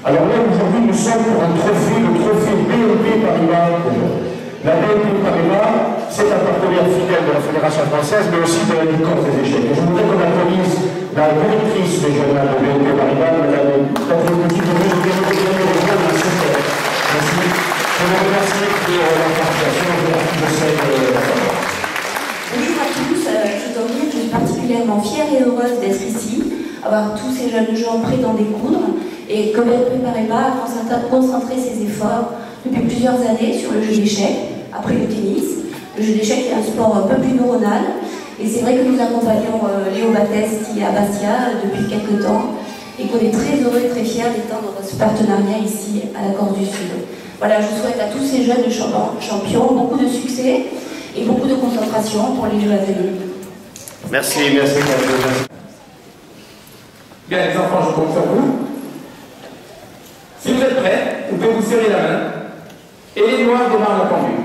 Alors là, aujourd'hui, nous sommes pour un trophée, le trophée BNP Paribas. La BNP Paribas, c'est un partenaire fidèle de la Fédération française, mais aussi de la Ligue contre les échecs. Et je voudrais qu'on applaudisse la directrice régionale de BNP Paribas, Madame Patrick Petit-Denis, qui est notre rejoindre à cette heure. Merci. Je vous remercie pour la participation de cette Bonjour à tous, je dois dire que je suis particulièrement fière et heureuse d'être ici, avoir tous ces jeunes gens prêts d'en découdre, et que BNP Paribas a concentré ses efforts depuis plusieurs années sur le jeu d'échecs, après le tennis. Le jeu d'échecs est un sport un peu plus neuronal, et c'est vrai que nous accompagnons Léo Battesti à Bastia depuis quelques temps, et qu'on est très heureux et très fiers d'étendre ce partenariat ici à la Corse du Sud. Voilà, je souhaite à tous ces jeunes champions beaucoup de succès et beaucoup de concentration pour les jeux à venir. Merci, merci. Bien, les enfants, je compte sur vous. Si vous êtes prêts, vous pouvez vous serrer la main et les noirs démarrent la pendule.